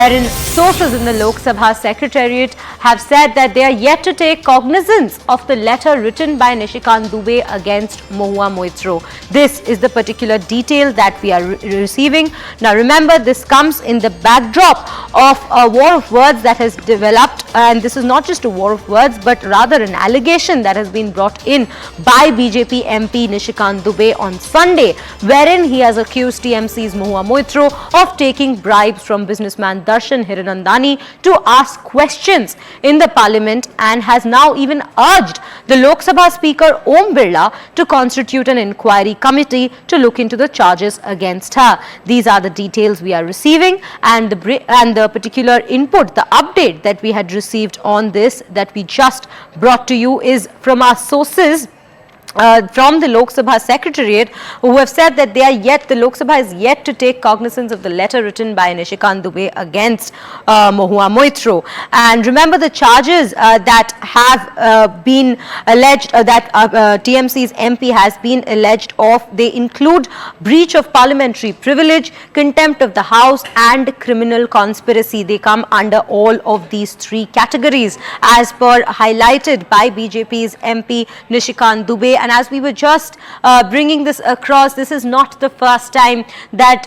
wherein sources in the Lok Sabha Secretariat have said that they are yet to take cognizance of the letter written by Nishikant Dubey against Mahua Moitra. This is the particular detail that we are receiving. Now remember, this comes in the backdrop of a war of words that has developed, and this is not just a war of words but rather an allegation that has been brought in by BJP MP Nishikant Dubey on Sunday, wherein he has accused TMC's Mahua Moitra of taking bribes from businessman Darshan Hiranandani to ask questions in the parliament, and has now even urged the Lok Sabha Speaker Om Birla to constitute an inquiry committee to look into the charges against her. These are the details we are receiving, and the particular input, the update that we had received on this that we just brought to you is from our sources from the Lok Sabha Secretariat, who have said that the Lok Sabha is yet to take cognizance of the letter written by Nishikant Dubey against Mahua Moitra. And remember, the charges that have been alleged, that TMC's MP has been alleged of, they include breach of parliamentary privilege, contempt of the House and criminal conspiracy. They come under all of these three categories as per highlighted by BJP's MP Nishikant Dubey. And as we were just bringing this across, this is not the first time that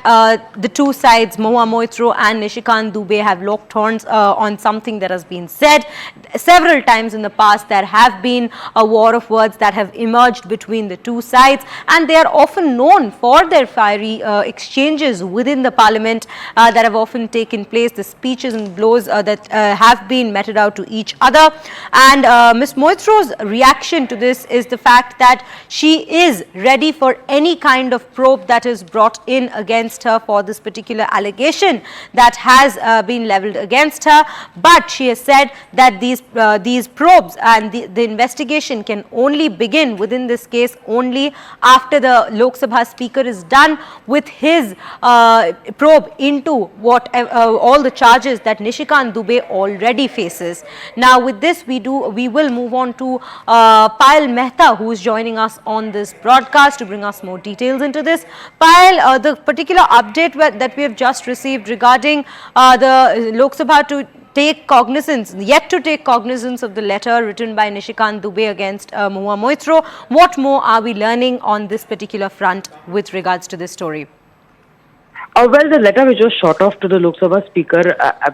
the two sides, Mahua Moitra and Nishikant Dubey, have locked horns on something that has been said. Several times in the past, there have been a war of words that have emerged between the two sides, and they are often known for their fiery exchanges within the parliament that have often taken place, the speeches and blows that have been meted out to each other. And Ms. Moitra's reaction to this is the fact that she is ready for any kind of probe that is brought in against her for this particular allegation that has been leveled against her. But she has said that these probes and the investigation can only begin within this case only after the Lok Sabha Speaker is done with his probe into all the charges that Nishikant Dubey already faces. Now with this, we will move on to Payal Mehta, who is joining us on this broadcast to bring us more details into this. Payal, the particular update that we have just received regarding the Lok Sabha to take cognizance, yet to take cognizance of the letter written by Nishikant Dubey against Mahua Moitra. What more are we learning on this particular front with regards to this story? Well, the letter was just shot off to the Lok Sabha Speaker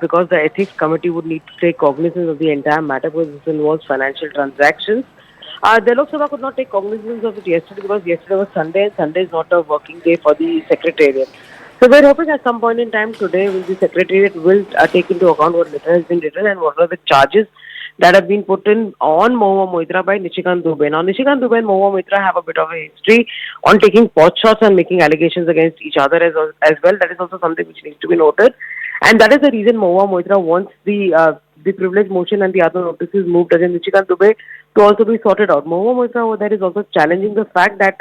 because the Ethics Committee would need to take cognizance of the entire matter, because this involves financial transactions. The Lok Sabha could not take cognizance of it yesterday because yesterday was Sunday, and Sunday is not a working day for the Secretariat. So we're hoping at some point in time today, the Secretariat will take into account what letter has been written and what are the charges that have been put in on Mahua Moitra by Nishikant Dubey. Now, Nishikant Dubey and Mahua Moitra have a bit of a history on taking pot shots and making allegations against each other as well. That is also something which needs to be noted. And that is the reason Mahua Moitra wants the privilege motion and the other notices moved against Nishikant Dubey to also be sorted out. Mahua Moitra over there is also challenging the fact that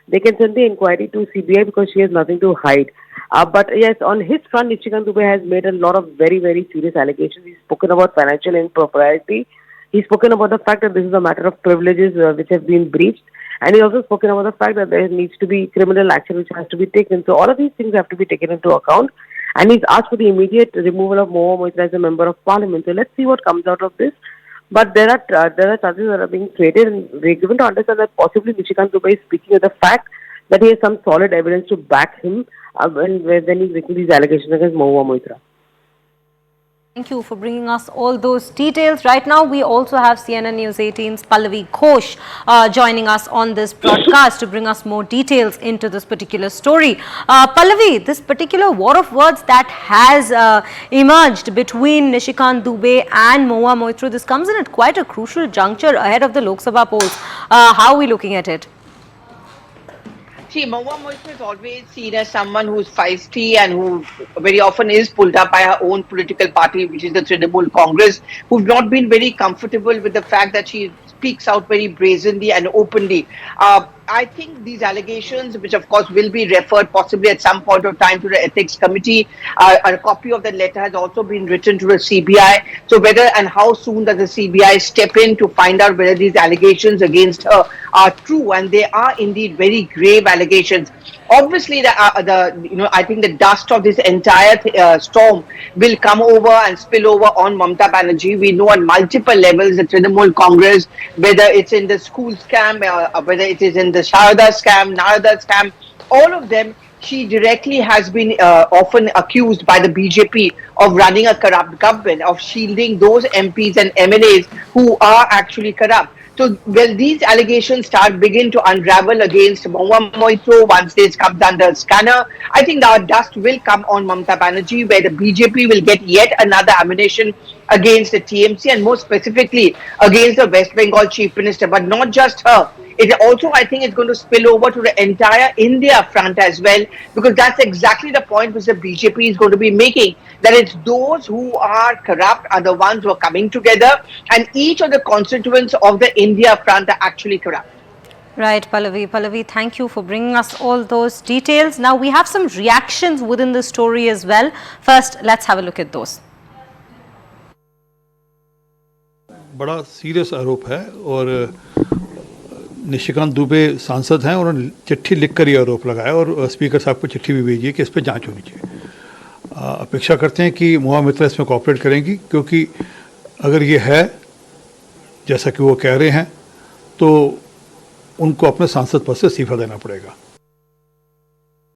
they can send the inquiry to CBI because she has nothing to hide. But yes, on his front, Nishikant Dubey has made a lot of very, very serious allegations. He's spoken about financial impropriety. He's spoken about the fact that this is a matter of privileges which have been breached. And he's also spoken about the fact that there needs to be criminal action which has to be taken. So all of these things have to be taken into account. And he's asked for the immediate removal of Mahua Moitra as a member of parliament. So let's see what comes out of this. But there are charges that are being created, and we're given to understand that possibly Nishikant Dubey is speaking of the fact that he has some solid evidence to back him when he's making these allegations against Mahua Moitra. Thank you for bringing us all those details. Right now, we also have CNN News 18's Pallavi Ghosh joining us on this broadcast to bring us more details into this particular story. Pallavi, this particular war of words that has emerged between Nishikant Dubey and Mahua Moitra, this comes in at quite a crucial juncture ahead of the Lok Sabha polls. How are we looking at it? See, Mahua Moitra is always seen as someone who's feisty and who very often is pulled up by her own political party, which is the Trinamool Congress, who've not been very comfortable with the fact that she speaks out very brazenly and openly. I think these allegations, which of course will be referred possibly at some point of time to the Ethics Committee, a copy of the letter has also been written to the CBI. So whether and how soon does the CBI step in to find out whether these allegations against her are true, and they are indeed very grave allegations. obviously I think the dust of this entire storm will come over and spill over on Mamata Banerjee. We know on multiple levels the Trinamool Congress, whether it's in the school scam, whether it is in the Sharda scam, Narada scam, all of them, she directly has been often accused by the BJP of running a corrupt government, of shielding those MPs and MLAs who are actually corrupt. So, well, these allegations begin to unravel against Mahua Moitra once this comes under scanner. I think the dust will come on Mamata Banerjee, where the BJP will get yet another ammunition against the TMC and more specifically against the West Bengal Chief Minister, but not just her. It also, I think, is going to spill over to the entire India front as well, because that's exactly the point which the BJP is going to be making, that it's those who are corrupt are the ones who are coming together, and each of the constituents of the India front are actually corrupt. Right, Pallavi. Pallavi, thank you for bringing us all those details. Now, we have some reactions within the story as well. First, let's have a look at those. बड़ा serious आरोप है और निशिकांत दुबे सांसद हैं, उन्होंने चिट्ठी लिखकर ये आरोप लगाया और स्पीकर साहब को चिट्ठी भी भेजी है कि इस पर जांच होनी चाहिए। अपेक्षा करते हैं कि महुआ मोइत्रा इसमें कोऑपरेट करेंगी, क्योंकि अगर ये है जैसा कि वो कह रहे हैं तो उनको अपने सांसद पद से इस्तीफा देना पड़ेगा।